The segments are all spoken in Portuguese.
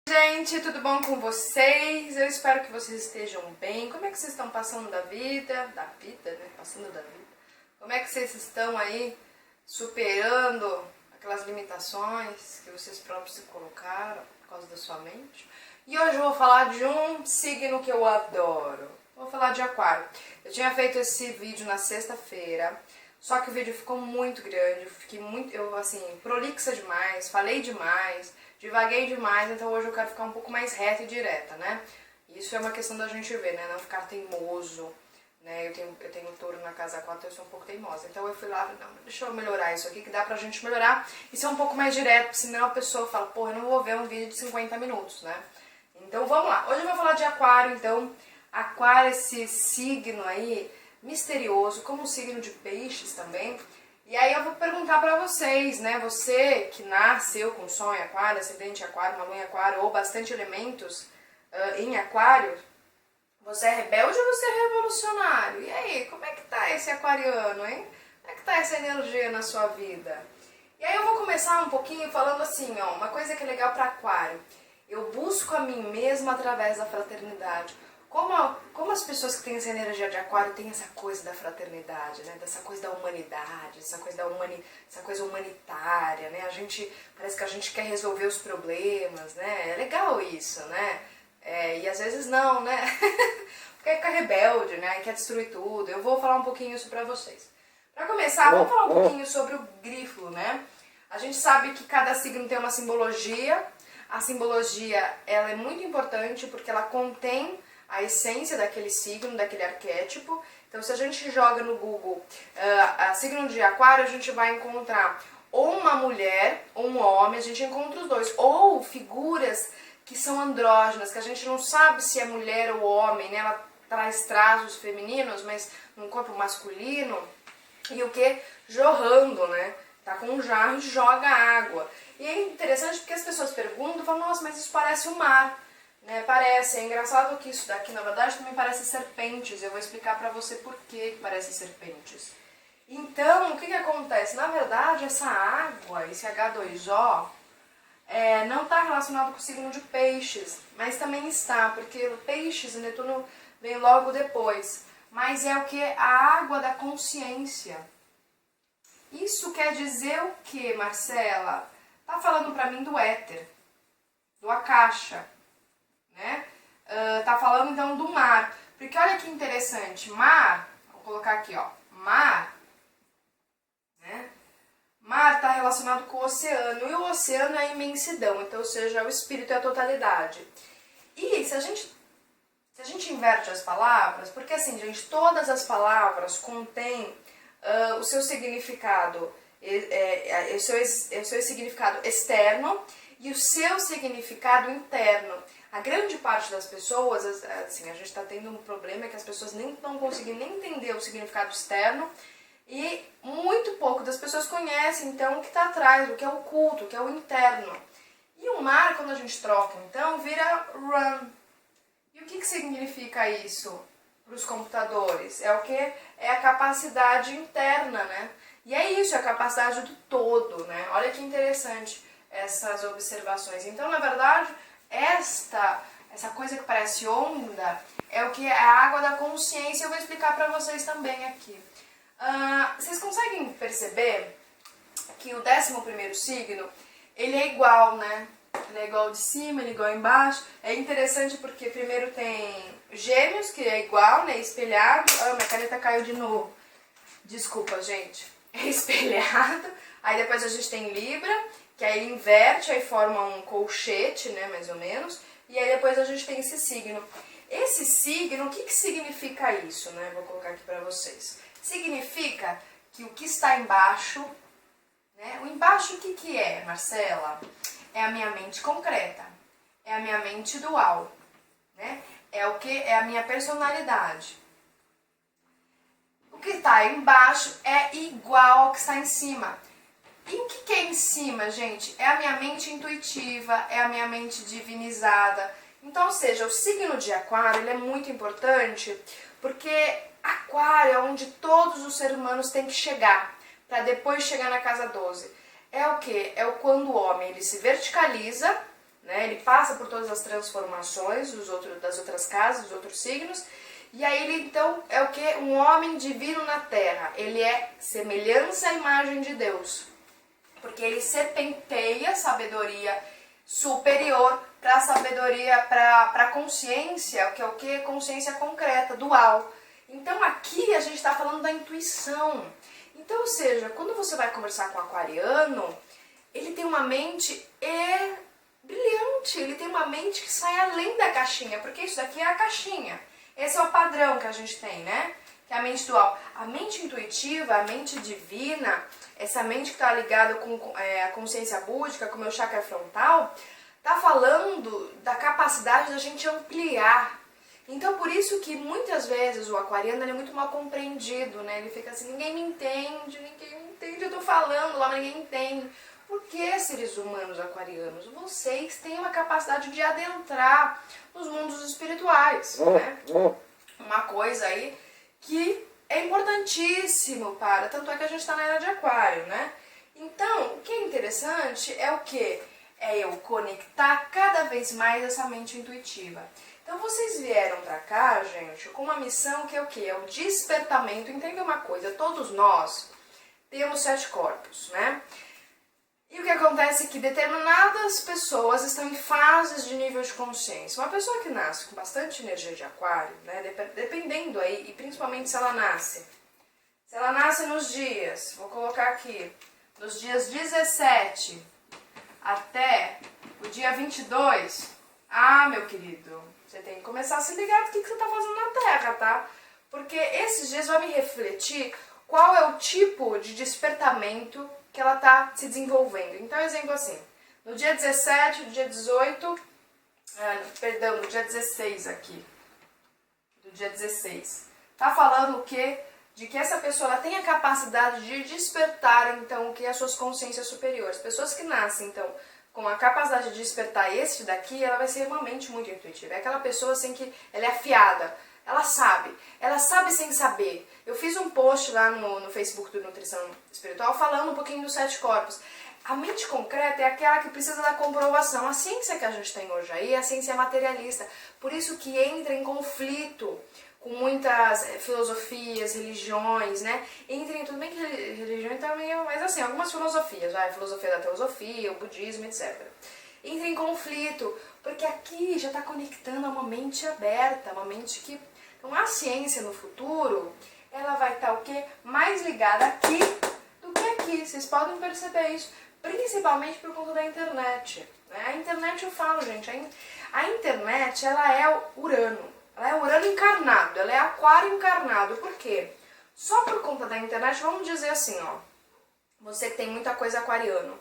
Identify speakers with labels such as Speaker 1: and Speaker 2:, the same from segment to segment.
Speaker 1: Gente, tudo bom com vocês? Eu espero que vocês estejam bem. Como é que vocês estão passando da vida? Né? Passando da vida. Como é que vocês estão aí superando aquelas limitações que vocês próprios se colocaram por causa da sua mente? E hoje eu vou falar de um signo que eu adoro. Vou falar de Aquário. Eu tinha feito esse vídeo na sexta-feira, só que o vídeo ficou muito grande, prolixa demais, falei demais, divaguei demais, então hoje eu quero ficar um pouco mais reta e direta, né? Isso é uma questão da gente ver, né? Não ficar teimoso, né? Eu tenho touro na casa 4, eu sou um pouco teimosa. Então eu fui lá, não, deixa eu melhorar isso aqui, que dá pra gente melhorar e ser um pouco mais direto, senão a pessoa fala, porra, eu não vou ver um vídeo de 50 minutos, né? Então vamos lá. Hoje eu vou falar de Aquário, então, Aquário, esse signo aí, misterioso, como o signo de peixes também. E aí eu vou perguntar pra vocês, né, você que nasceu com Sol em Aquário, ascendente em Aquário, uma lua em Aquário, ou bastante elementos em Aquário, você é rebelde ou você é revolucionário? E aí, como é que tá esse aquariano, hein? Como é que tá essa energia na sua vida? E aí eu vou começar um pouquinho falando assim, ó, uma coisa que é legal pra Aquário. Eu busco a mim mesma através da fraternidade. Como as pessoas que têm essa energia de Aquário têm essa coisa da fraternidade, né? Dessa coisa da humanidade, essa coisa humanitária, né? Parece que a gente quer resolver os problemas, né? É legal isso, né? E às vezes não, né? Porque fica rebelde, né? Quer destruir tudo. Eu vou falar um pouquinho isso pra vocês. Pra começar, vamos falar um pouquinho sobre o grifo, né? A gente sabe que cada signo tem uma simbologia. A simbologia, ela é muito importante porque ela contém a essência daquele signo, daquele arquétipo. Então, se a gente joga no Google signo de Aquário, a gente vai encontrar ou uma mulher ou um homem, a gente encontra os dois. Ou figuras que são andrógenas, que a gente não sabe se é mulher ou homem, né? Ela traz traços femininos, mas num corpo masculino. E o que? Jorrando, né? Tá com um jarro e joga água. E é interessante porque as pessoas perguntam, falam, nossa, mas isso parece o mar. Né, parece, é engraçado que isso daqui, na verdade, também parece serpentes. Eu vou explicar pra você por que parece serpentes. Então, o que acontece? Na verdade, essa água, esse H2O, não está relacionado com o signo de peixes, mas também está, porque peixes e Netuno vem logo depois. Mas é o que? A água da consciência. Isso quer dizer o que, Marcela? Tá falando pra mim do éter, do Akasha. Né? Tá falando então do mar, porque olha que interessante, mar, vou colocar aqui, ó, mar, né? Mar tá relacionado com o oceano, e o oceano é a imensidão, então, ou seja, o espírito é a totalidade. E se a gente inverte as palavras, porque assim, gente, todas as palavras contêm o seu significado, o seu significado externo e o seu significado interno. A grande parte das pessoas, assim, a gente está tendo um problema que as pessoas nem estão conseguindo nem entender o significado externo e muito pouco das pessoas conhecem, então, o que está atrás, o que é oculto, o que é o interno. E o mar, quando a gente troca, então, vira run. E o que significa isso para os computadores? É o que? É a capacidade interna, né? E é isso, é a capacidade do todo, né? Olha que interessante essas observações. Então, na verdade, essa coisa que parece onda é o que é a água da consciência. Eu vou explicar para vocês também aqui. Vocês conseguem perceber que o 11º signo, ele é igual, né? Ele é igual de cima, ele é igual embaixo. É interessante porque primeiro tem Gêmeos, que é igual, né? Espelhado. Minha caneta caiu de novo. Desculpa, gente. É espelhado. Aí depois a gente tem Libra, que aí inverte, aí forma um colchete, né, mais ou menos, e aí depois a gente tem esse signo. Esse signo, o que significa isso, né? Vou colocar aqui pra vocês. Significa que o que está embaixo, né? O embaixo o que é, Marcela? É a minha mente concreta, é a minha mente dual, né? É o que? É a minha personalidade. O que está embaixo é igual ao que está em cima. E o que é em cima, gente? É a minha mente intuitiva, é a minha mente divinizada. Então, ou seja, o signo de Aquário ele é muito importante porque Aquário é onde todos os seres humanos têm que chegar, para depois chegar na casa 12. É o que? É quando o homem ele se verticaliza, né? Ele passa por todas as transformações das outras casas, dos outros signos. E aí ele então é o que? Um homem divino na Terra. Ele é semelhança à imagem de Deus. Porque ele serpenteia a sabedoria superior para a sabedoria, para a consciência, que é o que? Consciência concreta, dual. Então aqui a gente está falando da intuição. Então, ou seja, quando você vai conversar com o aquariano, ele tem uma mente brilhante, ele tem uma mente que sai além da caixinha, porque isso daqui é a caixinha. Esse é o padrão que a gente tem, né? Que é a mente dual. A mente intuitiva, a mente divina, essa mente que está ligada com a consciência búdica, com o meu chakra frontal, está falando da capacidade da gente ampliar. Então, por isso que muitas vezes o aquariano ele é muito mal compreendido, né? Ele fica assim, ninguém me entende, eu tô falando lá, mas ninguém entende. Por que, seres humanos aquarianos? Vocês têm uma capacidade de adentrar nos mundos espirituais, né? Uma coisa aí que é importantíssimo tanto é que a gente está na era de aquário, né? Então, o que é interessante é o quê? É eu conectar cada vez mais essa mente intuitiva. Então vocês vieram pra cá, gente, com uma missão que é o quê? É o despertamento. Entenda uma coisa, todos nós temos 7 corpos, né? E o que acontece é que determinadas pessoas estão em fases de nível de consciência. Uma pessoa que nasce com bastante energia de aquário, né, dependendo aí, e principalmente se ela nasce nos dias, vou colocar aqui, nos dias 17 até o dia 22, meu querido, você tem que começar a se ligar do que você está fazendo na Terra, tá? Porque esses dias vai me refletir qual é o tipo de despertamento que ela está se desenvolvendo. Então, exemplo assim, no dia 17, no dia 18, no dia 16 aqui, do dia 16, tá falando o quê? De que essa pessoa ela tem a capacidade de despertar, então, o que? As suas consciências superiores. Pessoas que nascem, então, com a capacidade de despertar esse daqui, ela vai ser uma mente muito intuitiva. É aquela pessoa, assim, que ela é afiada. Ela sabe sem saber. Eu fiz um post lá no Facebook do Nutrição Espiritual falando um pouquinho dos 7 corpos. A mente concreta é aquela que precisa da comprovação. A ciência que a gente tem hoje aí é a ciência materialista. Por isso que entra em conflito com muitas filosofias, religiões, né? Tudo bem que religião também é mais assim, algumas filosofias, a filosofia da teosofia, o budismo, etc. Entra em conflito, porque aqui já está conectando a uma mente aberta, uma mente que... Então a ciência no futuro, ela vai estar o quê? Mais ligada aqui do que aqui. Vocês podem perceber isso, principalmente por conta da internet. Né? A internet, eu falo, gente, a internet, ela é Urano. Ela é Urano encarnado, ela é Aquário encarnado. Por quê? Só por conta da internet, vamos dizer assim, ó. Você que tem muita coisa aquariano.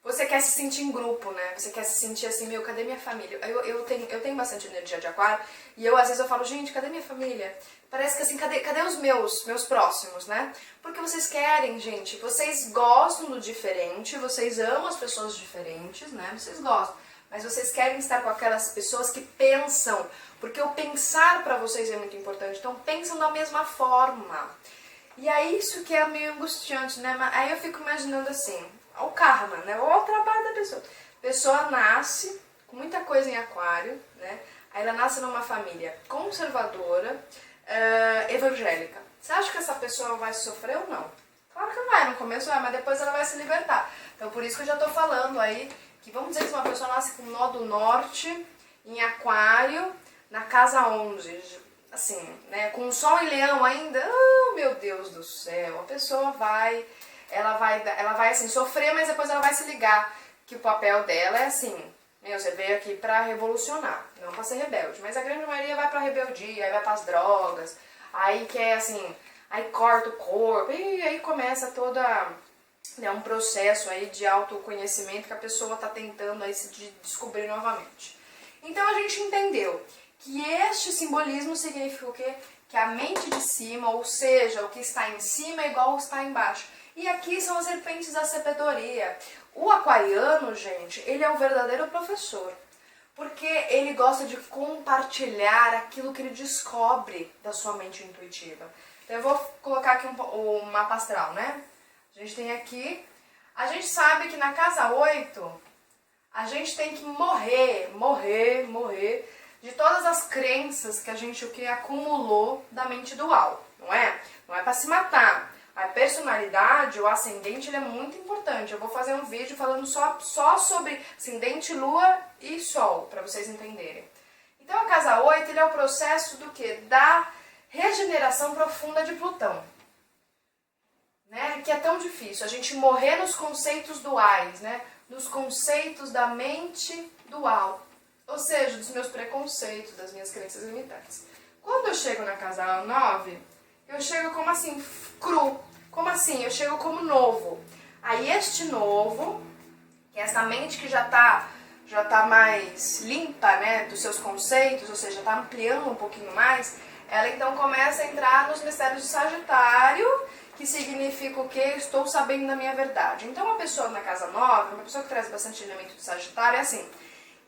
Speaker 1: Você quer se sentir em grupo, né? Você quer se sentir assim, meu, cadê minha família? Eu tenho bastante energia de aquário e às vezes eu falo, gente, cadê minha família? Parece que assim, cadê os meus próximos, né? Porque vocês querem, gente, vocês gostam do diferente, vocês amam as pessoas diferentes, né? Vocês gostam, mas vocês querem estar com aquelas pessoas que pensam, porque o pensar pra vocês é muito importante, então pensam da mesma forma. E é isso que é meio angustiante, né? Aí eu fico imaginando assim, o karma, né? Ou o trabalho da pessoa. A pessoa nasce com muita coisa em aquário, né? Aí ela nasce numa família conservadora, evangélica. Você acha que essa pessoa vai sofrer ou não? Claro que vai, no começo vai, mas depois ela vai se libertar. Então por isso que eu já tô falando aí, que vamos dizer que uma pessoa nasce com nó do norte, em aquário, na casa 11, assim, né? Com o sol em leão ainda, meu Deus do céu, a pessoa vai... Ela vai assim, sofrer, mas depois ela vai se ligar que o papel dela é assim, você veio aqui pra revolucionar, não pra ser rebelde, mas a grande maioria vai pra rebeldia, aí vai pras drogas, aí quer assim, aí corta o corpo, e aí começa toda, um processo aí de autoconhecimento que a pessoa tá tentando aí se descobrir novamente. Então a gente entendeu que este simbolismo significa o quê? Que a mente de cima, ou seja, o que está em cima é igual ao que está embaixo. E aqui são as serpentes da sabedoria. O aquariano, gente, ele é o verdadeiro professor. Porque ele gosta de compartilhar aquilo que ele descobre da sua mente intuitiva. Então eu vou colocar aqui o mapa astral, né? A gente tem aqui... A gente sabe que na casa 8, A gente tem que morrer de todas as crenças que a gente acumulou da mente dual, não é? Não é para se matar. A personalidade, o ascendente, ele é muito importante. Eu vou fazer um vídeo falando só sobre ascendente, lua e sol, para vocês entenderem. Então a casa 8, ele é o processo do quê? Da regeneração profunda de Plutão. Né? Que é tão difícil, a gente morrer nos conceitos duais, né? Nos conceitos da mente dual. Ou seja, dos meus preconceitos, das minhas crenças limitantes. Quando eu chego na casa 9, eu chego como assim, cru. Como assim? Eu chego como novo. Aí este novo, que é essa mente que já tá mais limpa, né, dos seus conceitos, ou seja, está ampliando um pouquinho mais, ela então começa a entrar nos mistérios de Sagitário, que significa o quê? Estou sabendo da minha verdade. Então, uma pessoa na casa 9, uma pessoa que traz bastante elemento de Sagitário, é assim,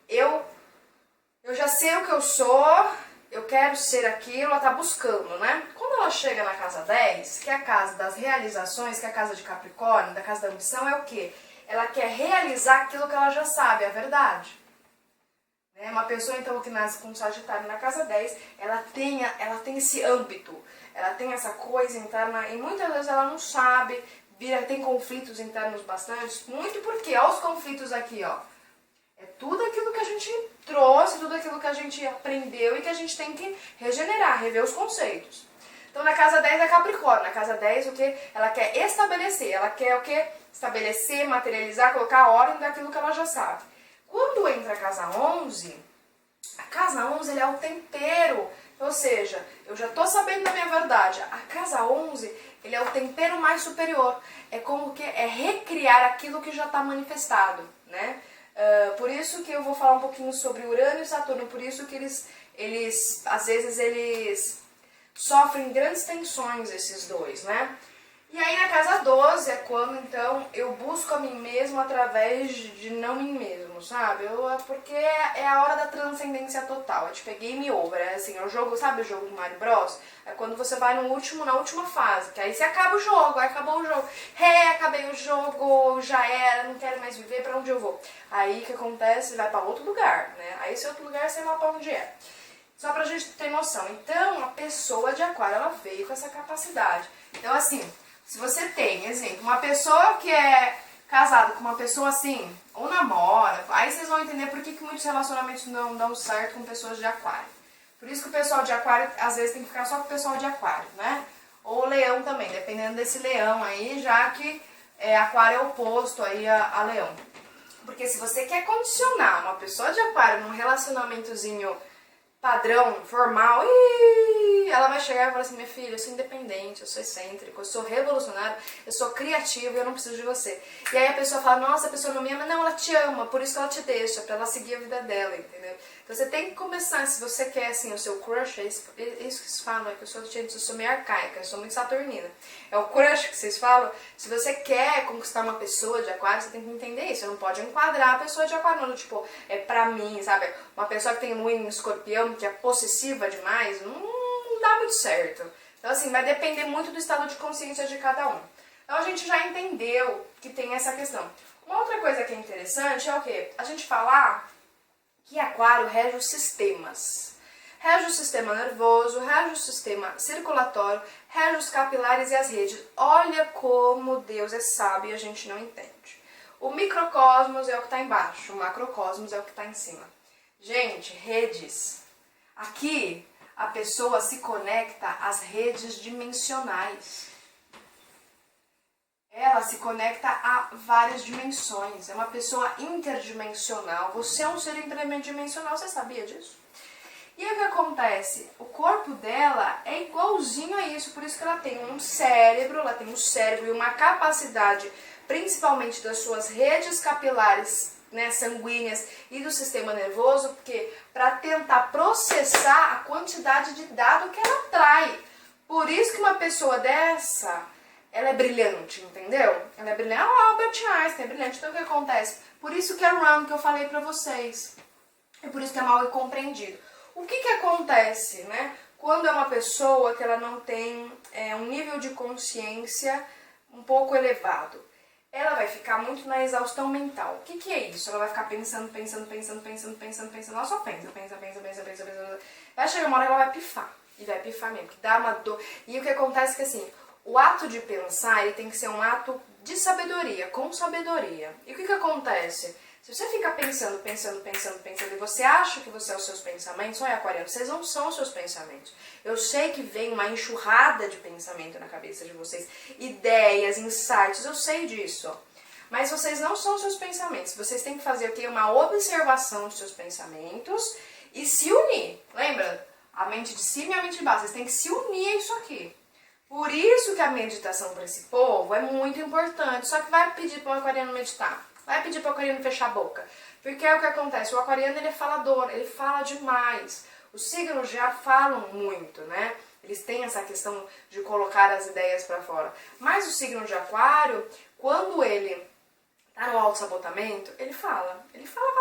Speaker 1: eu já sei o que eu sou, eu quero ser aquilo, ela está buscando, né? Quando ela chega na casa 10, que é a casa das realizações, que é a casa de Capricórnio, da casa da ambição, é o quê? Ela quer realizar aquilo que ela já sabe, a verdade. Uma pessoa, então, que nasce com Sagitário na casa 10, ela tem esse âmbito, ela tem essa coisa interna, e muitas vezes ela não sabe, tem conflitos internos bastante, muito porque, olha os conflitos aqui, ó. É tudo aquilo que a gente trouxe, tudo aquilo que a gente aprendeu e que a gente tem que regenerar, rever os conceitos. Então, na casa 10 é Capricórnio. Na casa 10, o que? Ela quer estabelecer. Ela quer o quê? Estabelecer, materializar, colocar a ordem daquilo que ela já sabe. Quando entra a casa 11 ele é o tempero. Ou seja, eu já estou sabendo da minha verdade. A casa 11, ele é o tempero mais superior. É como que é recriar aquilo que já está manifestado, né? Por isso que eu vou falar um pouquinho sobre Urano e Saturno. Por isso que eles às vezes, eles sofrem grandes tensões, esses dois, né? E aí na casa 12 é quando, então, eu busco a mim mesmo através de não mim mesmo, sabe? Porque é a hora da transcendência total, é tipo, game over, é assim, é o jogo, sabe o jogo do Mario Bros? É quando você vai na última fase, que aí você acaba o jogo, aí acabou o jogo. Acabei o jogo, já era, não quero mais viver, pra onde eu vou? Aí o que acontece? Vai pra outro lugar, né? Aí esse outro lugar, sei lá pra onde é. Só pra gente ter noção. Então, a pessoa de Aquário, ela veio com essa capacidade. Então, assim, se você tem, exemplo, uma pessoa que é casada com uma pessoa assim, ou namora, aí vocês vão entender por que muitos relacionamentos não dão certo com pessoas de Aquário. Por isso que o pessoal de Aquário, às vezes, tem que ficar só com o pessoal de Aquário, né? Ou Leão também, dependendo desse Leão aí, já que Aquário é oposto aí a Leão. Porque se você quer condicionar uma pessoa de Aquário num relacionamentozinho padrão, formal, ela vai chegar e falar assim, minha filha, eu sou independente, eu sou excêntrico, eu sou revolucionário, eu sou criativo e eu não preciso de você. E aí a pessoa fala, nossa, a pessoa não me ama. Não, ela te ama, por isso que ela te deixa, pra ela seguir a vida dela, entendeu? Então você tem que começar, se você quer, assim, o seu crush, é isso que vocês falam, é que eu sou meio arcaica, eu sou muito saturnina. É o crush que vocês falam. Se você quer conquistar uma pessoa de Aquário, você tem que entender isso, você não pode enquadrar a pessoa de Aquário, não, tipo, é pra mim, sabe? Uma pessoa que tem lua em Escorpião, que é possessiva demais, não dá muito certo. Então, assim, vai depender muito do estado de consciência de cada um. Então, a gente já entendeu que tem essa questão. Uma outra coisa que é interessante é o quê? A gente falar que Aquário rege os sistemas. Rege o sistema nervoso, rege o sistema circulatório, rege os capilares e as redes. Olha como Deus é sábio e a gente não entende. O microcosmos é o que está embaixo, o macrocosmos é o que está em cima. Gente, redes. Aqui a pessoa se conecta às redes dimensionais. Ela se conecta a várias dimensões. É uma pessoa interdimensional. Você é um ser interdimensional, você sabia disso? E aí o que acontece? O corpo dela é igualzinho a isso, por isso que ela tem um cérebro, e uma capacidade, principalmente das suas redes capilares, né, sanguíneas e do sistema nervoso, porque para tentar processar a quantidade de dado que ela atrai. Por isso que uma pessoa dessa, ela é brilhante, entendeu? Ela é brilhante. Albert Einstein é brilhante. Então o que acontece? Por isso que é run que eu falei pra vocês. É por isso que é mal compreendido. O que acontece, né? Quando é uma pessoa que ela não tem um nível de consciência um pouco elevado. ela vai ficar muito na exaustão mental. O que é isso? Ela vai ficar pensando. Ela só pensa. Vai chegar uma hora que ela vai pifar. E vai pifar mesmo, que dá uma dor. E o que acontece é que assim, o ato de pensar, ele tem que ser um ato de sabedoria, com sabedoria. E o que acontece? Se você fica pensando, e você acha que você é os seus pensamentos, olha, aquariano, vocês não são os seus pensamentos. Eu sei que vem uma enxurrada de pensamento na cabeça de vocês, ideias, insights, eu sei disso. Mas vocês não são os seus pensamentos. Vocês têm que fazer o quê? Uma observação dos seus pensamentos e se unir. Lembra? A mente de cima e a mente de baixo. Vocês têm que se unir a isso aqui. Por isso que a meditação para esse povo é muito importante. Só que vai pedir para o aquariano meditar. Vai pedir para o aquariano fechar a boca. Porque é o que acontece. O aquariano, ele é falador. Ele fala demais. Os signos já falam muito, né? Eles têm essa questão de colocar as ideias para fora. Mas o signo de aquário, quando ele tá no auto-sabotamento, ele fala. Ele fala.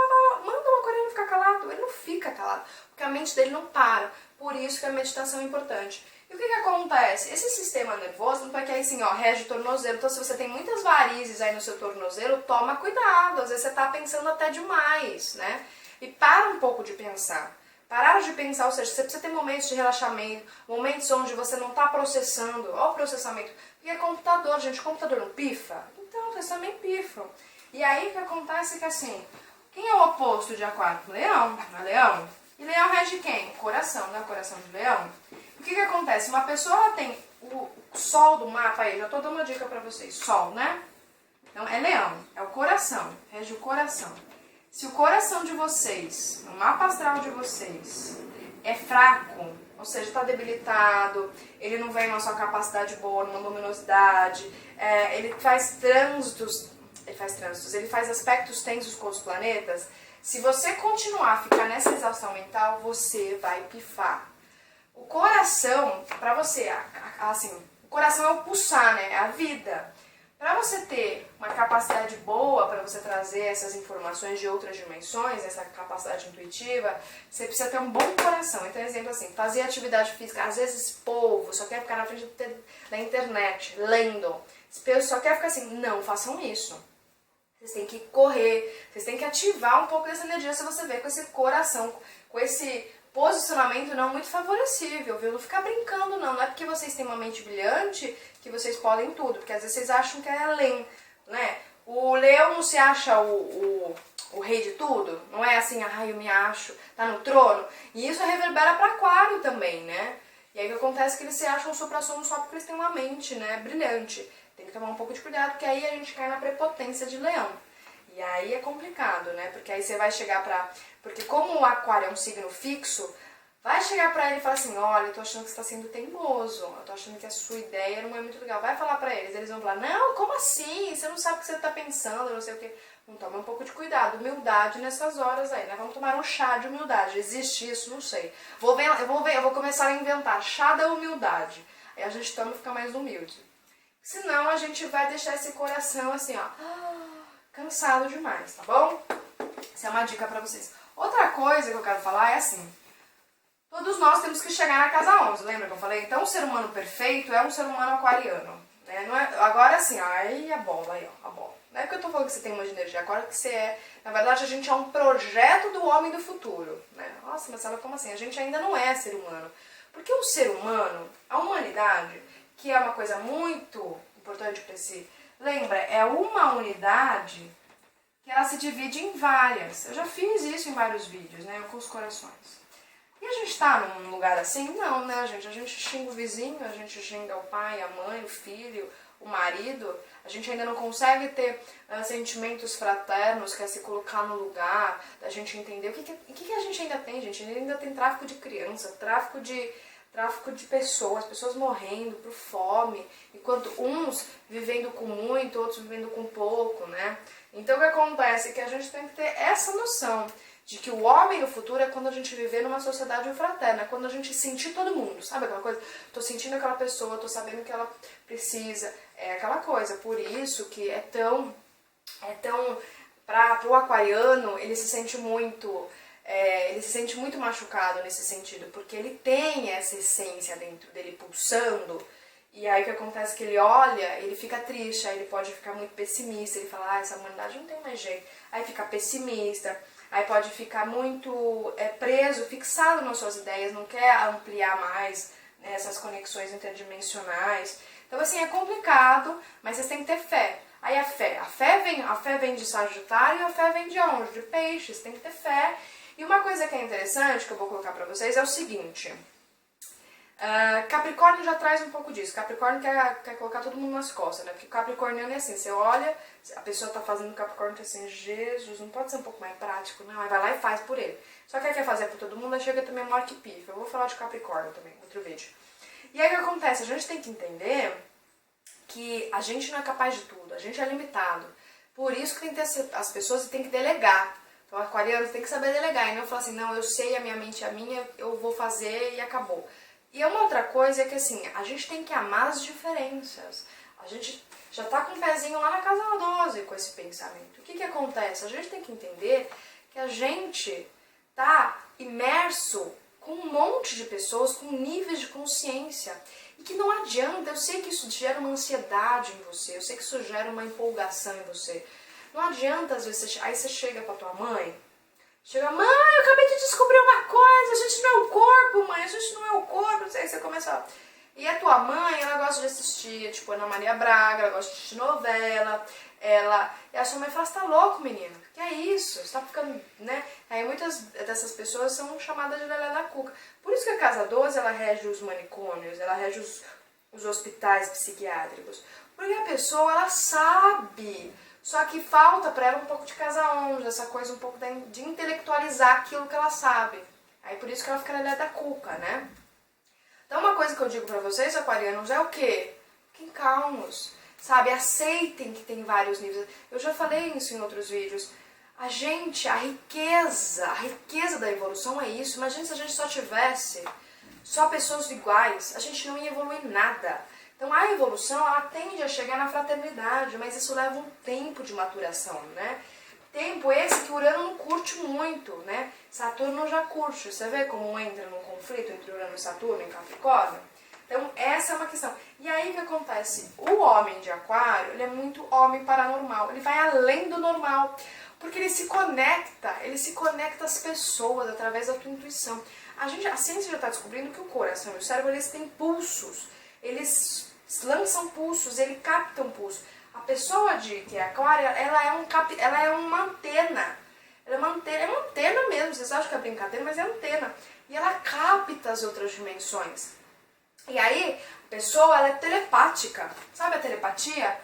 Speaker 1: Manda o aquariano ficar calado. Ele não fica calado. Porque a mente dele não para. Por isso que a meditação é importante. E o que acontece? Esse sistema nervoso, não é que aí assim, ó, rege o tornozelo. Então, se você tem muitas varizes aí no seu tornozelo, toma cuidado. Às vezes você tá pensando até demais, né? E para um pouco de pensar. Parar de pensar, ou seja, você precisa ter momentos de relaxamento, momentos onde você não tá processando. Ó o processamento. Porque é computador, gente. Computador não pifa? Então, vocês também pifam. E aí, o que acontece é que assim, quem é o oposto de aquário? Leão. Não é leão? E leão rege quem? Coração, né? O coração de leão. O que acontece? Uma pessoa ela tem o sol do mapa aí, já tô dando uma dica pra vocês. Sol, né? Então é leão, é o coração, rege o coração. Se o coração de vocês, o mapa astral de vocês, é fraco, ou seja, está debilitado, ele não vem na sua capacidade boa, numa luminosidade, ele faz trânsitos, ele faz aspectos tensos com os planetas. Se você continuar a ficar nessa exaustão mental, você vai pifar. O coração, pra você, assim, o coração é o pulsar, né? É a vida. Pra você ter uma capacidade boa, pra você trazer essas informações de outras dimensões, essa capacidade intuitiva, você precisa ter um bom coração. Então, exemplo assim, fazer atividade física. Às vezes, povo só quer ficar na frente da internet, lendo. Esse povo só quer ficar assim. Não façam isso. Vocês têm que correr, vocês têm que ativar um pouco dessa energia se você vê com esse coração, com esse posicionamento não muito favorecível, viu? Não ficar brincando não é porque vocês têm uma mente brilhante que vocês podem tudo, porque às vezes vocês acham que é além, né? O leão não se acha o rei de tudo, não é assim, eu me acho, tá no trono, e isso reverbera para aquário também, né? E aí o que acontece é que eles se acham supra-sumo só porque eles têm uma mente, né, brilhante. Tem que tomar um pouco de cuidado, porque aí a gente cai na prepotência de leão. E aí é complicado, né? Porque aí você vai chegar pra... Porque como o aquário é um signo fixo, vai chegar pra ele e falar assim, olha, eu tô achando que você tá sendo teimoso, eu tô achando que a sua ideia não é muito legal. Vai falar pra eles vão falar, não, como assim? Você não sabe o que você tá pensando, não sei o quê. Então toma um pouco de cuidado, humildade nessas horas aí, né? Vamos tomar um chá de humildade. Existe isso? Não sei. Eu vou começar a inventar chá da humildade. Aí a gente toma e fica mais humilde. Senão a gente vai deixar esse coração assim, ó, cansado demais, tá bom? Essa é uma dica pra vocês. Outra coisa que eu quero falar é assim, todos nós temos que chegar na casa 11, lembra que eu falei? Então, o ser humano perfeito é um ser humano aquariano, né? Não é, agora assim, aí a bola, aí ó, a bola. Não é porque eu tô falando que você tem uma de energia, agora que você é... Na verdade, a gente é um projeto do homem do futuro, né? Nossa, Marcela, como assim? A gente ainda não é ser humano. Porque o ser humano, a humanidade, que é uma coisa muito importante para si, lembra, é uma unidade que ela se divide em várias. Eu já fiz isso em vários vídeos, né, com os corações. E a gente tá num lugar assim? Não, né, gente? A gente xinga o vizinho, a gente xinga o pai, a mãe, o filho, o marido. A gente ainda não consegue ter sentimentos fraternos, que é se colocar no lugar, da gente entender o que a gente ainda tem, gente. A gente ainda tem tráfico de criança, tráfico de pessoas morrendo por fome, enquanto uns vivendo com muito, outros vivendo com pouco, né? Então o que acontece é que a gente tem que ter essa noção de que o homem no futuro é quando a gente viver numa sociedade fraterna, é quando a gente sentir todo mundo, sabe aquela coisa? Tô sentindo aquela pessoa, tô sabendo que ela precisa, é aquela coisa. Por isso que é tão pro aquariano, ele se sente muito machucado nesse sentido, porque ele tem essa essência dentro dele pulsando E aí o que acontece é que ele olha, ele fica triste, aí ele pode ficar muito pessimista, ele fala, essa humanidade não tem mais jeito. Aí fica pessimista, aí pode ficar muito preso, fixado nas suas ideias, não quer ampliar mais, né, essas conexões interdimensionais. Então assim, é complicado, mas vocês têm que ter fé. Aí a fé vem de Sagitário e a fé vem de onde? De Peixes, tem que ter fé. E uma coisa que é interessante, que eu vou colocar pra vocês, é o seguinte. Capricórnio já traz um pouco disso. Capricórnio quer colocar todo mundo nas costas, né? Porque o capricorniano é assim, você olha, a pessoa tá fazendo Capricórnio e tá assim, Jesus, não pode ser um pouco mais prático, não? Aí vai lá e faz por ele. Só que aí quer fazer por todo mundo, aí chega também maior que pifa. Eu vou falar de Capricórnio também, outro vídeo. E aí o que acontece? A gente tem que entender que a gente não é capaz de tudo, a gente é limitado. Por isso que tem que ter as pessoas têm que delegar. Então, o aquariano tem que saber delegar e não falar assim, não, eu sei, a minha mente é minha, eu vou fazer e acabou. E uma outra coisa é que assim, a gente tem que amar as diferenças. A gente já tá com o pezinho lá na casa 12 com esse pensamento. O que acontece? A gente tem que entender que a gente tá imerso com um monte de pessoas com níveis de consciência. E que não adianta, eu sei que isso gera uma ansiedade em você, eu sei que isso gera uma empolgação em você. Não adianta, às vezes, aí você chega pra tua mãe, chega, mãe, eu acabei de descobrir uma coisa, a gente não é o corpo, mãe, a gente não é o corpo, aí você começa a... E a tua mãe, ela gosta de assistir, tipo, Ana Maria Braga, ela gosta de assistir novela, e a sua mãe fala, você tá louco, menino? Que é isso? Você tá ficando, né? Aí muitas dessas pessoas são chamadas de Lelé da Cuca. Por isso que a Casa 12, ela rege os manicômios, ela rege os hospitais psiquiátricos. Porque a pessoa, ela sabe, só que falta pra ela um pouco de Casa 11, essa coisa um pouco de intelectualizar aquilo que ela sabe. Aí por isso que ela fica Lelé da Cuca, né? Então uma coisa que eu digo pra vocês, aquarianos, é o quê? Fiquem calmos, sabe? Aceitem que tem vários níveis. Eu já falei isso em outros vídeos. A riqueza da evolução é isso. Imagina se a gente só tivesse só pessoas iguais, a gente não ia evoluir nada. Então a evolução, ela tende a chegar na fraternidade, mas isso leva um tempo de maturação, né? Tempo esse que Urano não curte muito, né? Saturno já curte. Você vê como entra num conflito entre Urano e Saturno em Capricórnio? Então essa é uma questão. E aí o que acontece? O homem de Aquário, ele é muito homem paranormal. Ele vai além do normal. Porque ele se conecta às pessoas através da tua intuição. A ciência já está descobrindo que o coração e o cérebro, eles têm pulsos. Eles lançam pulsos, eles captam pulsos. A pessoa que é aquária, ela é uma antena. Ela é uma antena mesmo. Vocês acham que é brincadeira, mas é antena. E ela capta as outras dimensões. E aí, a pessoa, ela é telepática. Sabe a telepatia?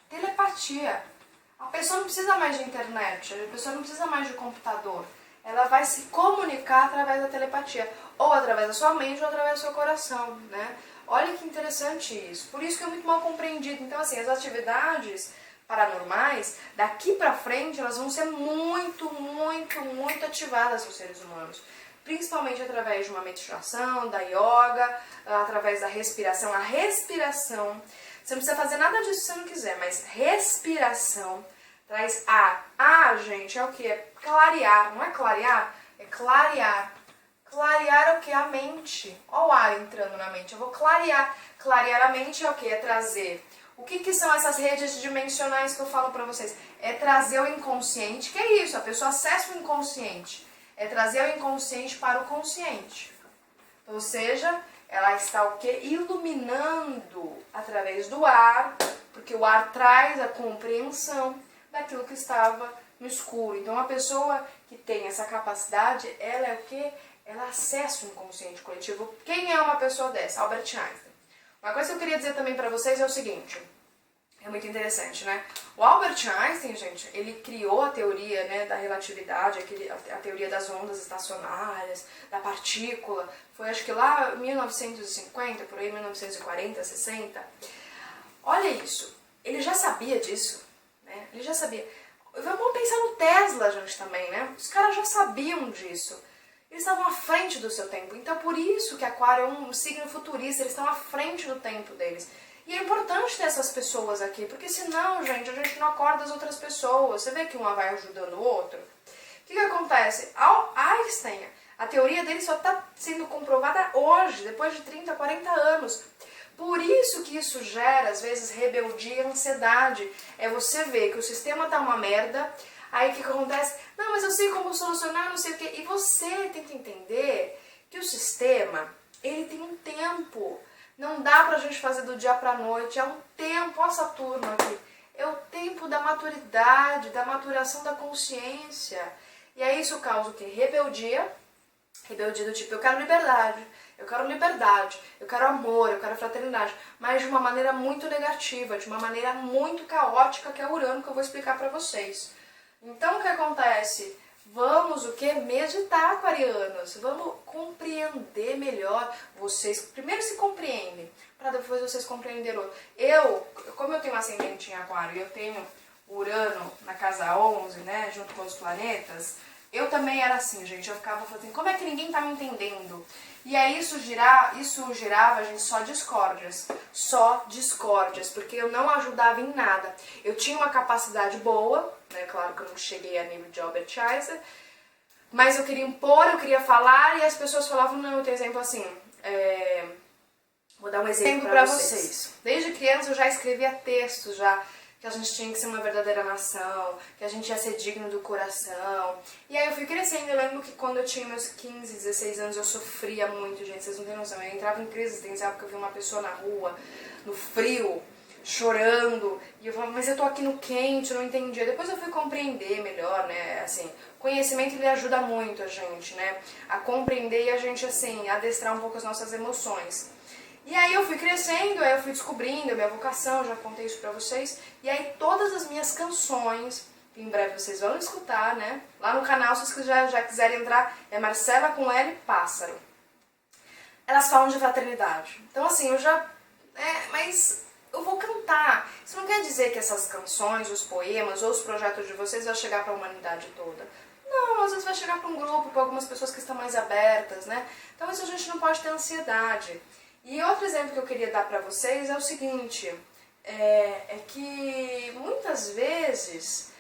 Speaker 1: Telepatia. A pessoa não precisa mais de internet, a pessoa não precisa mais de computador. Ela vai se comunicar através da telepatia. Ou através da sua mente ou através do seu coração, né? Olha que interessante isso. Por isso que é muito mal compreendido. Então, assim, as atividades paranormais, daqui pra frente, elas vão ser muito, muito, muito ativadas nos seres humanos. Principalmente através de uma meditação, da yoga, através da respiração. A respiração, você não precisa fazer nada disso se você não quiser, mas respiração traz ar. Ar, gente, é o que? É clarear. Não é clarear? É clarear. Clarear é o que? A mente. Olha o ar entrando na mente. Eu vou clarear. Clarear a mente é o que? É trazer. O que são essas redes dimensionais que eu falo pra vocês? É trazer o inconsciente. Que é isso? A pessoa acessa o inconsciente. É trazer o inconsciente para o consciente. Ou seja, ela está o quê? Iluminando através do ar, porque o ar traz a compreensão daquilo que estava no escuro. Então, a pessoa que tem essa capacidade, ela é o quê? Ela acessa o inconsciente coletivo. Quem é uma pessoa dessa? Albert Einstein. Uma coisa que eu queria dizer também para vocês é o seguinte, é muito interessante, né? O Albert Einstein, gente, ele criou a teoria, né, da relatividade, a teoria das ondas estacionárias, da partícula. Foi acho que lá em 1950, por aí 1940, 60. Olha isso, ele já sabia disso, né? Ele já sabia. Vamos pensar no Tesla, gente, também, né? Os caras já sabiam disso. Eles estavam à frente do seu tempo. Então, por isso que Aquário é um signo futurista. Eles estão à frente do tempo deles. E é importante ter essas pessoas aqui, porque senão, gente, a gente não acorda as outras pessoas. Você vê que uma vai ajudando o outro? O que acontece? Einstein, a teoria dele só está sendo comprovada hoje, depois de 30, 40 anos. Por isso que isso gera, às vezes, rebeldia e ansiedade. É você ver que o sistema tá uma merda, aí o que acontece? Não, mas eu sei como solucionar, não sei o quê. E você tem que entender que o sistema, ele tem um tempo. Não dá pra gente fazer do dia pra noite, é um tempo, ó Saturno aqui. É o tempo da maturidade, da maturação da consciência. E aí isso causa o quê? Rebeldia. Rebeldia do tipo, eu quero liberdade, eu quero amor, eu quero fraternidade, mas de uma maneira muito negativa, de uma maneira muito caótica, que é Urano, que eu vou explicar pra vocês. Então o que acontece? Vamos o que? Meditar, aquarianos, vamos compreender melhor. Vocês primeiro se compreendem, para depois vocês compreenderem outro. Como eu tenho ascendente em aquário e eu tenho Urano na casa 11, né, junto com os planetas, eu também era assim, gente, eu ficava falando, como é que ninguém tá me entendendo? E aí isso gerava, gente, só discórdias, porque eu não ajudava em nada. Eu tinha uma capacidade boa, né, claro que eu não cheguei a nível de Albert Einstein, mas eu queria impor, eu queria falar, e as pessoas falavam, não, eu tenho exemplo assim, vou dar um exemplo pra vocês. Desde criança eu já escrevia textos, que a gente tinha que ser uma verdadeira nação, que a gente ia ser digno do coração. E aí eu fui crescendo, eu lembro que quando eu tinha meus 15, 16 anos eu sofria muito, gente, vocês não têm noção. Eu entrava em crise existencial porque eu vi uma pessoa na rua, no frio, chorando, e eu falava, mas eu tô aqui no quente, eu não entendia. Depois eu fui compreender melhor, né, assim, conhecimento ele ajuda muito a gente, né, a compreender e a gente, assim, adestrar um pouco as nossas emoções. E aí eu fui crescendo, aí eu fui descobrindo a minha vocação, já contei isso pra vocês. E aí todas as minhas canções, que em breve vocês vão escutar, né? Lá no canal, se vocês já quiserem entrar, é Marcela com L Pássaro. Elas falam de fraternidade. Então assim, mas eu vou cantar. Isso não quer dizer que essas canções, os poemas ou os projetos de vocês vão chegar pra humanidade toda. Não, às vezes vai chegar pra um grupo, pra algumas pessoas que estão mais abertas, né? Então isso a gente não pode ter ansiedade. E outro exemplo que eu queria dar para vocês é o seguinte, é que muitas vezes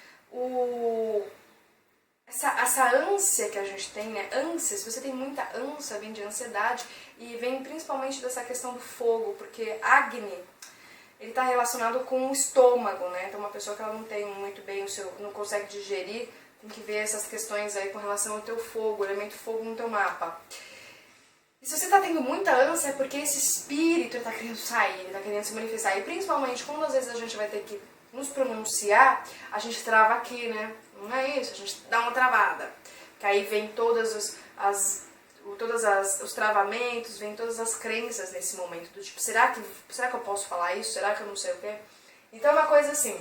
Speaker 1: essa ânsia que a gente tem, né, ânsia, se você tem muita ânsia, vem de ansiedade e vem principalmente dessa questão do fogo, porque Agni, ele está relacionado com o estômago, né, então uma pessoa que ela não tem muito bem não consegue digerir, tem que ver essas questões aí com relação ao teu fogo, o elemento fogo no teu mapa. E se você está tendo muita ânsia é porque esse espírito está querendo sair, está querendo se manifestar. E principalmente quando às vezes a gente vai ter que nos pronunciar, a gente trava aqui, né? Não é isso? A gente dá uma travada. Que aí vem todos os travamentos, vem todas as crenças nesse momento. Do tipo, será que eu posso falar isso? Será que eu não sei o quê? Então é uma coisa assim,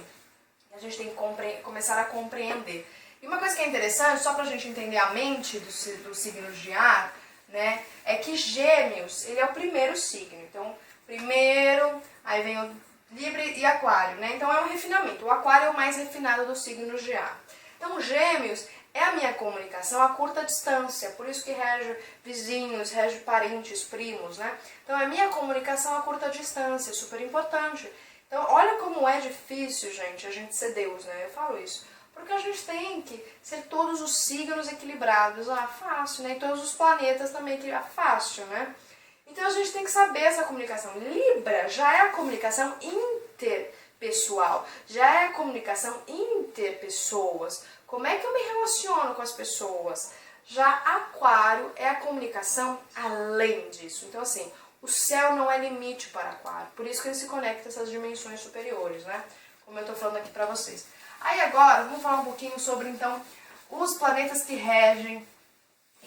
Speaker 1: a gente tem que começar a compreender. E uma coisa que é interessante, só pra gente entender a mente do signo de ar, né, é que Gêmeos, ele é o primeiro signo. Então, primeiro, aí vem o Libra e Aquário, né? Então é um refinamento. O Aquário é o mais refinado dos signos de ar. Então, Gêmeos é a minha comunicação a curta distância, por isso que rege vizinhos, rege parentes, primos, né? Então, é a minha comunicação a curta distância, super importante. Então, olha como é difícil, gente, a gente ser Deus, né? Eu falo isso. Porque a gente tem que ser todos os signos equilibrados, fácil, né? E todos os planetas também equilibrados, fácil, né? Então a gente tem que saber essa comunicação. Libra já é a comunicação interpessoal, já é a comunicação interpessoas. Como é que eu me relaciono com as pessoas? Já Aquário é a comunicação além disso. Então assim, o céu não é limite para Aquário, por isso que ele se conecta a essas dimensões superiores, né? Como eu tô falando aqui pra vocês. Aí agora, vamos falar um pouquinho sobre, então, os planetas que regem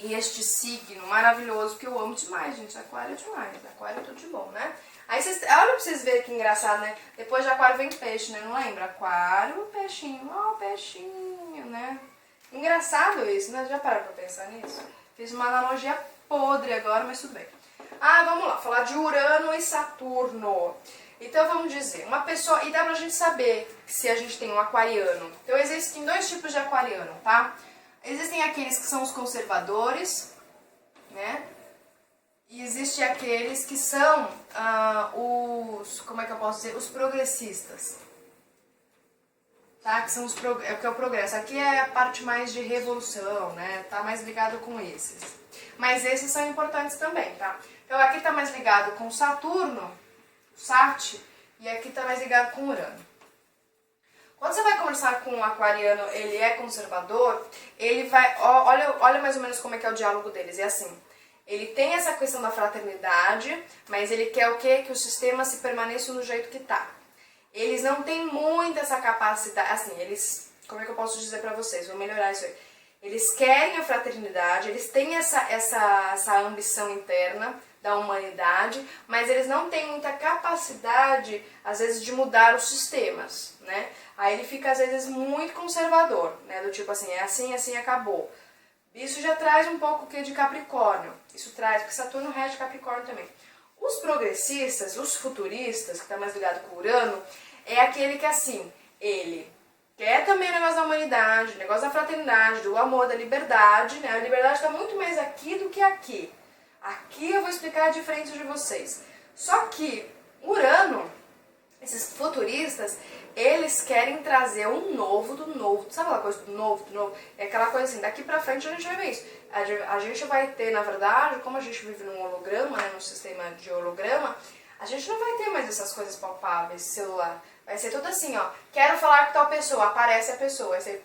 Speaker 1: este signo maravilhoso, que eu amo demais, gente. Aquário é demais. Aquário é tudo de bom, né? Aí vocês, olha pra vocês verem que engraçado, né? Depois de Aquário vem peixe, né? Não lembra? Aquário, peixinho, peixinho, né? Engraçado isso, né? Já pararam pra pensar nisso? Fiz uma analogia podre agora, mas tudo bem. Vamos lá, falar de Urano e Saturno. Então vamos dizer, uma pessoa, e dá pra gente saber se a gente tem um aquariano. Então existem dois tipos de aquariano, tá? Existem aqueles que são os conservadores, né? E existem aqueles que são como é que eu posso dizer? Os progressistas. Tá? Que são que é o progresso. Aqui é a parte mais de revolução, né? Tá mais ligado com esses. Mas esses são importantes também, tá? Então aqui tá mais ligado com Saturno. Sati, e aqui tá mais ligado com Urano. Quando você vai conversar com um aquariano, ele é conservador, ele vai... Olha mais ou menos como é que é o diálogo deles. É assim, ele tem essa questão da fraternidade, mas ele quer o quê? Que o sistema se permaneça do jeito que tá. Eles não têm muito essa capacidade... Assim, eles... Como é que eu posso dizer pra vocês? Vou melhorar isso aí. Eles querem a fraternidade, eles têm essa ambição interna da humanidade, mas eles não têm muita capacidade, às vezes, de mudar os sistemas, né? Aí ele fica, às vezes, muito conservador, né? Do tipo assim, é assim, assim, acabou. Isso já traz um pouco de Capricórnio. Isso traz, porque Saturno rege Capricórnio também. Os progressistas, os futuristas, que está mais ligado com Urano, é aquele que, assim, ele quer também o negócio da humanidade, o negócio da fraternidade, do amor, da liberdade, né? A liberdade está muito mais aqui do que aqui. Aqui eu vou explicar a diferença de vocês. Só que Urano, esses futuristas, eles querem trazer um novo do novo. Sabe aquela coisa do novo, do novo? É aquela coisa assim, daqui pra frente a gente vai ver isso. A gente vai ter, na verdade, como a gente vive num holograma, né, num sistema de holograma, a gente não vai ter mais essas coisas palpáveis, celular. Vai ser tudo assim, ó. Quero falar com tal pessoa, aparece a pessoa. Aí você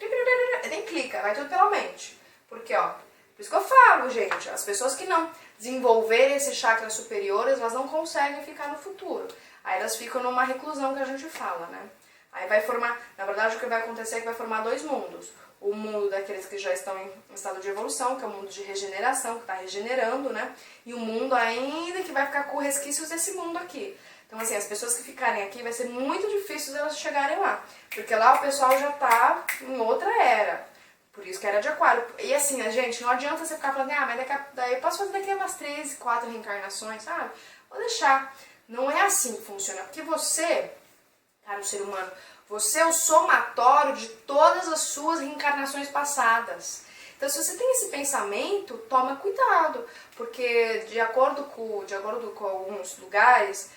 Speaker 1: nem clica, vai tudo pela mente. Porque, ó, por isso que eu falo, gente, as pessoas que não desenvolverem esses chakras superiores, elas não conseguem ficar no futuro. Aí elas ficam numa reclusão que a gente fala, né? Aí vai formar, na verdade o que vai acontecer é que vai formar dois mundos. O mundo daqueles que já estão em estado de evolução, que é o mundo de regeneração, que está regenerando, né? E o mundo ainda que vai ficar com resquícios desse mundo aqui. Então, assim, as pessoas que ficarem aqui vai ser muito difícil elas chegarem lá. Porque lá o pessoal já tá em outra era. Por isso que era de aquário. E assim, gente, não adianta você ficar falando, mas daí eu posso fazer daqui a umas 3, 4 reencarnações, sabe? Vou deixar. Não é assim que funciona. Porque você, cara, o ser humano, você é o somatório de todas as suas reencarnações passadas. Então, se você tem esse pensamento, toma cuidado. Porque, de acordo com alguns lugares,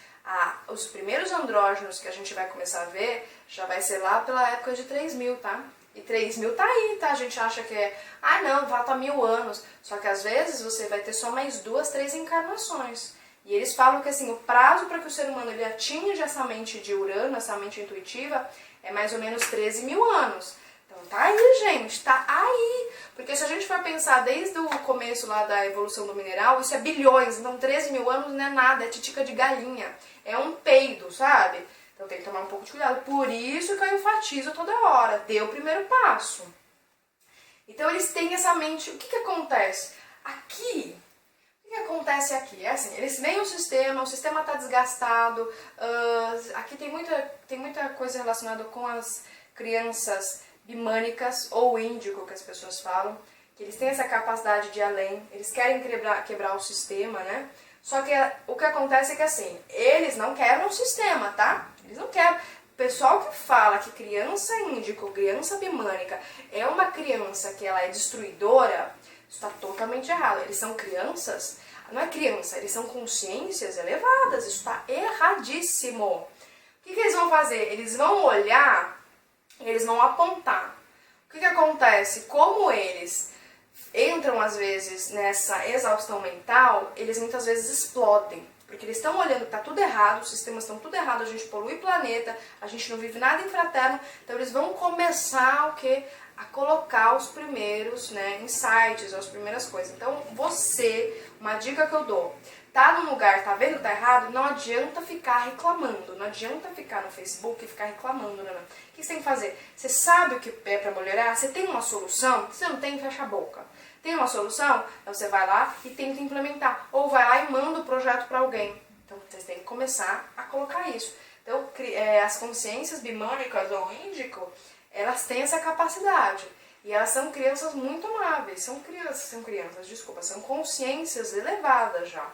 Speaker 1: os primeiros andrógenos que a gente vai começar a ver já vai ser lá pela época de 3000, tá? E 3000 tá aí, tá? A gente acha que é, não, falta 1000 anos. Só que às vezes você vai ter só mais 2, 3 encarnações. E eles falam que assim, o prazo para que o ser humano ele atinja essa mente de Urano, essa mente intuitiva, é mais ou menos 13.000 anos. Então tá aí, gente, tá aí. Porque se a gente for pensar desde o começo lá da evolução do mineral, isso é bilhões. Então 13.000 anos não é nada, é titica de galinha. É um peido, sabe? Então tem que tomar um pouco de cuidado. Por isso que eu enfatizo toda hora. Dê o primeiro passo. Então eles têm essa mente. O que acontece? Aqui, o que acontece aqui? É assim, eles veem o sistema está desgastado. Aqui tem muita coisa relacionada com as crianças bimânicas ou índico, que as pessoas falam. Que eles têm essa capacidade de ir além. Eles querem quebrar o sistema, né? Só que o que acontece é que assim, eles não quebram o sistema, tá? Eles não quebram. O pessoal que fala que criança índico, criança bimânica é uma criança que ela é destruidora, isso está totalmente errado. Eles são crianças, não é criança, eles são consciências elevadas, isso está erradíssimo. O que eles vão fazer? Eles vão olhar, eles vão apontar. O que acontece? Como eles entram às vezes nessa exaustão mental, eles muitas vezes explodem. Porque eles estão olhando que está tudo errado, os sistemas estão tudo errado, a gente polui o planeta, a gente não vive nada em fraterno, então eles vão começar a colocar os primeiros insights, as primeiras coisas. Então uma dica que eu dou, tá num lugar, tá vendo que tá errado, não adianta ficar reclamando, não adianta ficar no Facebook e ficar reclamando, não. O que você tem que fazer? Você sabe o que é pra melhorar? Você tem uma solução? Se você não tem, fecha a boca. Tem uma solução? Então você vai lá e tenta implementar. Ou vai lá e manda o projeto para alguém. Então vocês têm que começar a colocar isso. Então as consciências bimânicas ou índico, elas têm essa capacidade. E elas são crianças muito amáveis. São consciências elevadas já.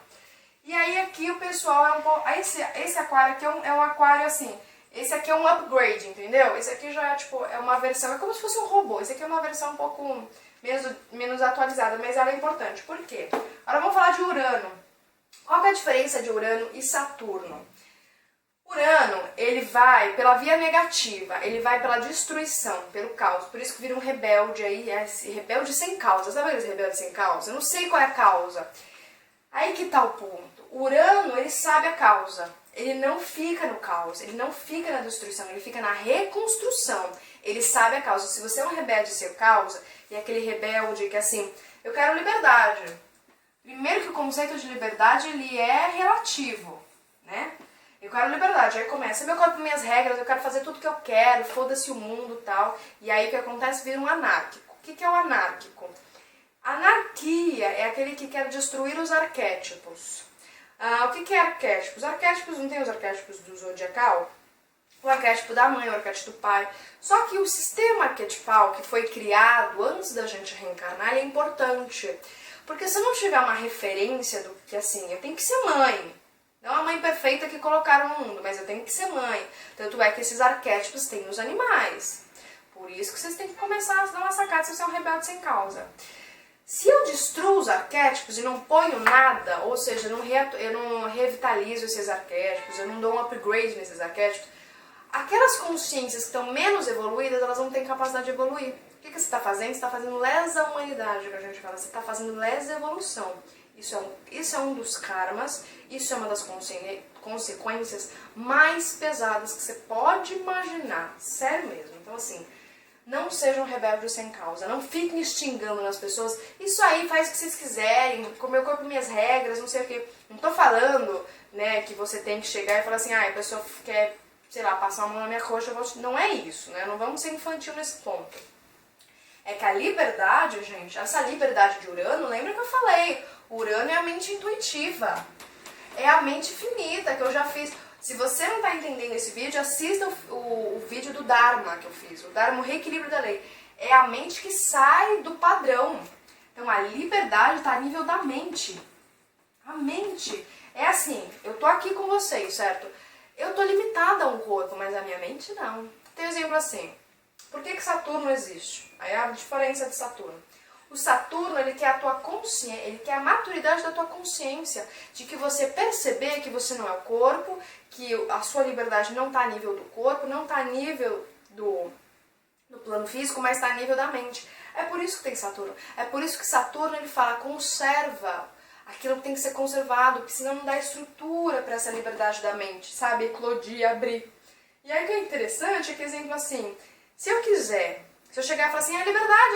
Speaker 1: E aí aqui o pessoal é um pouco... Esse aquário aqui é um aquário assim... Esse aqui é um upgrade, entendeu? Esse aqui já é uma versão... É como se fosse um robô. Esse aqui é uma versão um pouco menos atualizada, mas ela é importante. Por quê? Agora vamos falar de Urano. Qual que é a diferença de Urano e Saturno? Urano, ele vai pela via negativa, ele vai pela destruição, pelo caos. Por isso que vira um rebelde aí, esse rebelde sem causa. Sabe aqueles rebeldes sem causa? Eu não sei qual é a causa. Aí que tá o ponto. Urano, ele sabe a causa. ele não fica no caos, ele não fica na destruição, ele fica na reconstrução. Ele sabe a causa. Se você é um rebelde sem causa, e aquele rebelde que assim, eu quero liberdade. Primeiro que o conceito de liberdade, ele é relativo, né? Eu quero liberdade, aí começa, meu corpo, minhas regras, eu quero fazer tudo que eu quero, foda-se o mundo e tal. E aí o que acontece? Vira um anárquico. O que é o anárquico? Anarquia é aquele que quer destruir os arquétipos. O que é arquétipos? Arquétipos, não tem os arquétipos do zodiacal? O arquétipo da mãe, o arquétipo do pai. Só que o sistema arquetipal que foi criado antes da gente reencarnar, ele é importante. Porque se eu não tiver uma referência do que assim, eu tenho que ser mãe. Não a mãe perfeita que colocaram no mundo, mas eu tenho que ser mãe. Tanto é que esses arquétipos têm nos animais. Por isso que vocês têm que começar a dar uma sacada se você é um rebelde sem causa. Se eu destruo os arquétipos e não ponho nada, ou seja, eu não revitalizo esses arquétipos, eu não dou um upgrade nesses arquétipos, aquelas consciências que estão menos evoluídas, elas não têm capacidade de evoluir. O que você está fazendo? Você está fazendo lesa humanidade, que a gente fala. Você está fazendo lesa evolução. Isso é um dos karmas, isso é uma das consequências mais pesadas que você pode imaginar. Sério mesmo. Então, assim, não sejam rebeldes sem causa. Não fiquem extingando nas pessoas. Isso aí faz o que vocês quiserem. Com meu corpo, minhas regras, não sei o que. Não tô falando, né, que você tem que chegar e falar assim, a pessoa quer, sei lá, passar a mão na minha coxa. Não é isso, né? Não vamos ser infantil nesse ponto. É que a liberdade, gente, essa liberdade de Urano, lembra que eu falei? Urano é a mente intuitiva. É a mente finita que eu já fiz. Se você não está entendendo esse vídeo, assista o vídeo do Dharma que eu fiz. O Dharma, o reequilíbrio da lei. É a mente que sai do padrão. Então a liberdade está a nível da mente. A mente. É assim, eu tô aqui com vocês, certo? Eu tô limitada a um corpo, mas a minha mente não. Tem um exemplo assim. Por que Saturno existe? Aí é a diferença de Saturno. O Saturno, ele quer a tua consciência, ele quer a maturidade da tua consciência, de que você perceber que você não é o corpo, que a sua liberdade não está a nível do corpo, não está a nível do plano físico, mas está a nível da mente. É por isso que tem Saturno. É por isso que Saturno, ele fala, conserva aquilo que tem que ser conservado, porque senão não dá estrutura para essa liberdade da mente, sabe? Eclodir, abrir. E aí o que é interessante é que, exemplo assim, se eu quiser, se eu chegar e falar assim, é liberdade,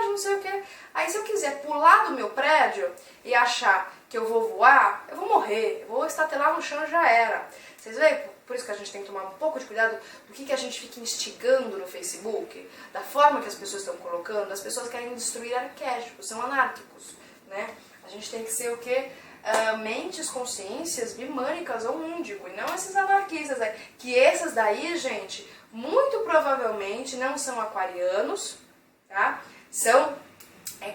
Speaker 1: não sei o quê. Aí se eu quiser pular do meu prédio e achar que eu vou voar, eu vou morrer, eu vou estatelar no chão e já era. Vocês veem? Por isso que a gente tem que tomar um pouco de cuidado do que a gente fica instigando no Facebook, da forma que as pessoas estão colocando. As pessoas querem destruir arquétipos, são anárquicos, né? A gente tem que ser o quê? Mentes, consciências bimânicas ou índigo, e não esses anarquistas aí. Que esses daí, gente, muito provavelmente não são aquarianos, tá? São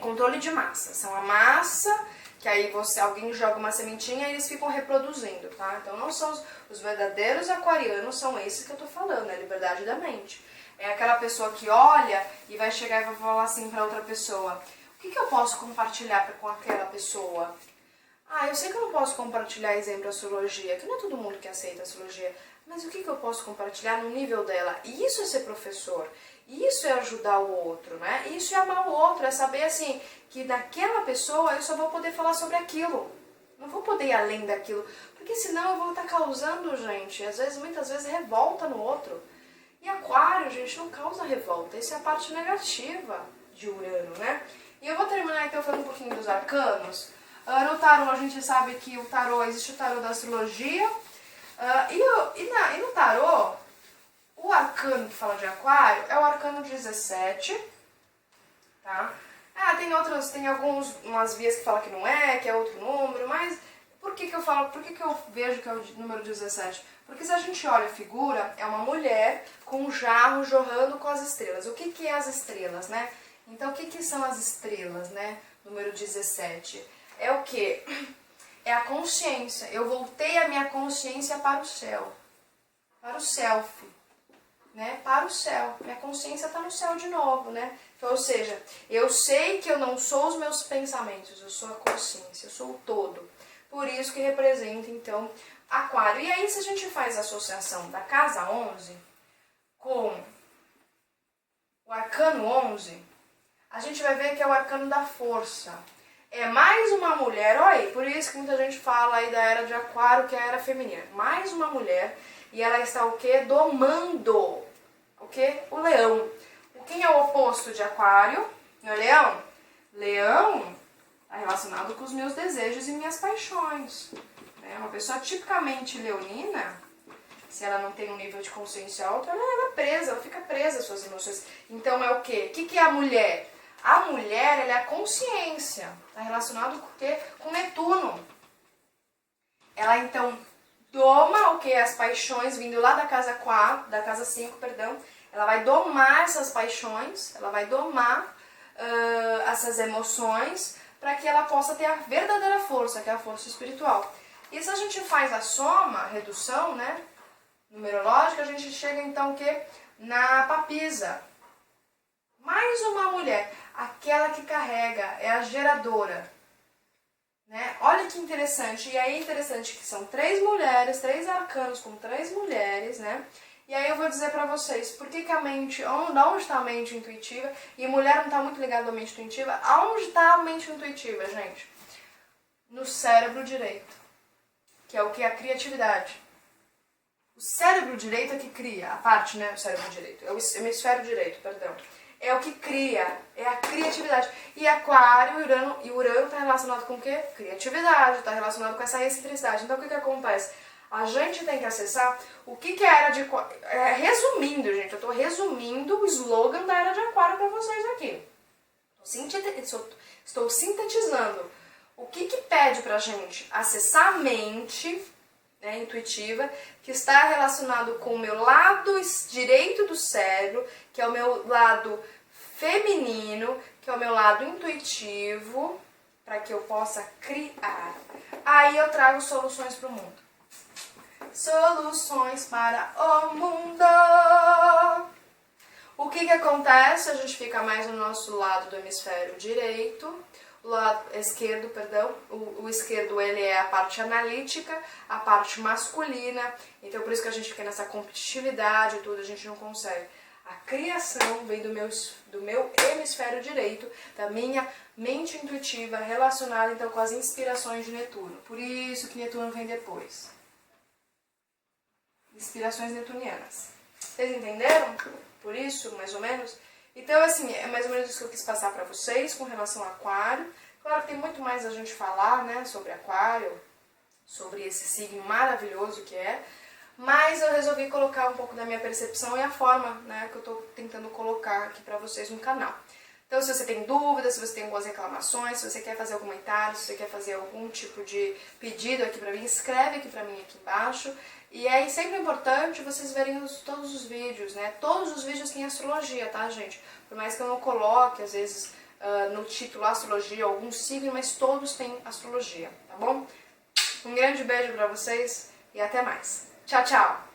Speaker 1: controle de massa. São a massa que aí alguém joga uma sementinha e eles ficam reproduzindo, tá? Então não são os verdadeiros aquarianos, são esses que eu tô falando, é a liberdade da mente. É aquela pessoa que olha e vai chegar e vai falar assim pra outra pessoa, o que eu posso compartilhar com aquela pessoa? Eu sei que eu não posso compartilhar exemplo astrologia, que não é todo mundo que aceita astrologia, mas o que eu posso compartilhar no nível dela? E isso é ser professor, isso é ajudar o outro, né? Isso é amar o outro, é saber assim, que daquela pessoa eu só vou poder falar sobre aquilo. Não vou poder ir além daquilo, porque senão eu vou estar causando, gente, muitas vezes revolta no outro. E Aquário, gente, não causa revolta, isso é a parte negativa de Urano, né? E eu vou terminar então falando um pouquinho dos arcanos. No tarô a gente sabe que existe o tarô da astrologia. E no tarô, o arcano que fala de Aquário é o arcano 17. Tá? Tem umas vias que falam que não é, que é outro número, mas por que eu vejo que é o número 17? Porque se a gente olha a figura, é uma mulher com um jarro jorrando com as estrelas. O que é as estrelas, né? Então, o que são as estrelas, né? Número 17. É o quê? É a consciência. Eu voltei a minha consciência para o céu. Para o self. Né? Para o céu. Minha consciência está no céu de novo, né? Então, ou seja, eu sei que eu não sou os meus pensamentos, eu sou a consciência, eu sou o todo. Por isso que representa, então, Aquário. E aí, se a gente faz a associação da casa 11 com o arcano 11, a gente vai ver que é o arcano da força. É mais uma mulher, olha aí, por isso que muita gente fala aí da era de Aquário, que é a era feminina. Mais uma mulher, e ela está o quê? Domando. O quê? O leão. Quem é o oposto de Aquário? Não é Leão? Leão está relacionado com os meus desejos e minhas paixões. Uma pessoa tipicamente leonina, se ela não tem um nível de consciência alto, ela é presa, ela fica presa às suas emoções. Então é o quê? O que é a mulher? A mulher, ela é a consciência. Está relacionado com o quê? Com Netuno. Ela então doma o quê? As paixões, vindo lá da casa 4, da casa 5, perdão. Ela vai domar essas paixões, ela vai domar essas emoções para que ela possa ter a verdadeira força, que é a força espiritual. E se a gente faz a soma, a redução, né, numerológica, a gente chega então o quê? Na papisa. Mais uma mulher, aquela que carrega, é a geradora. Né? Olha que interessante, e aí é interessante que são 3 mulheres, 3 arcanos com 3 mulheres, né? E aí eu vou dizer pra vocês, por que a mente, onde está a mente intuitiva, e mulher não está muito ligada à mente intuitiva, aonde está a mente intuitiva, gente? No cérebro direito, que é o que? A criatividade. O cérebro direito é que cria, a parte, né, o cérebro direito, é o hemisfério direito, perdão. É o que cria, é a criatividade. E Aquário e Urano está relacionado com o quê? Criatividade, está relacionado com essa excentricidade. Então o que acontece? A gente tem que acessar o que é a era de Aquário. Resumindo, gente, eu estou resumindo o slogan da era de Aquário para vocês aqui. Estou sintetizando. O que pede para a gente? Acessar a mente, né, intuitiva, que está relacionado com o meu lado direito do cérebro, que é o meu lado feminino, que é o meu lado intuitivo, para que eu possa criar. Aí eu trago soluções para o mundo. Soluções para o mundo. O que acontece? A gente fica mais no nosso lado do hemisfério direito. O lado esquerdo, perdão, o esquerdo ele é a parte analítica, a parte masculina, então por isso que a gente fica nessa competitividade e tudo, a gente não consegue. A criação vem do meu hemisfério direito, da minha mente intuitiva, relacionada então com as inspirações de Netuno. Por isso que Netuno vem depois. Inspirações netunianas. Vocês entenderam? Por isso, mais ou menos? Então, assim, é mais ou menos isso que eu quis passar para vocês com relação ao Aquário. Claro que tem muito mais a gente falar, né, sobre Aquário, sobre esse signo maravilhoso que é, mas eu resolvi colocar um pouco da minha percepção e a forma, né, que eu estou tentando colocar aqui para vocês no canal. Então, se você tem dúvidas, se você tem algumas reclamações, se você quer fazer algum comentário, se você quer fazer algum tipo de pedido aqui pra mim, escreve aqui pra mim aqui embaixo. E é sempre importante vocês verem todos os vídeos, né? Todos os vídeos têm astrologia, tá, gente? Por mais que eu não coloque, às vezes, no título astrologia, algum signo, mas todos têm astrologia, tá bom? Um grande beijo pra vocês e até mais. Tchau, tchau!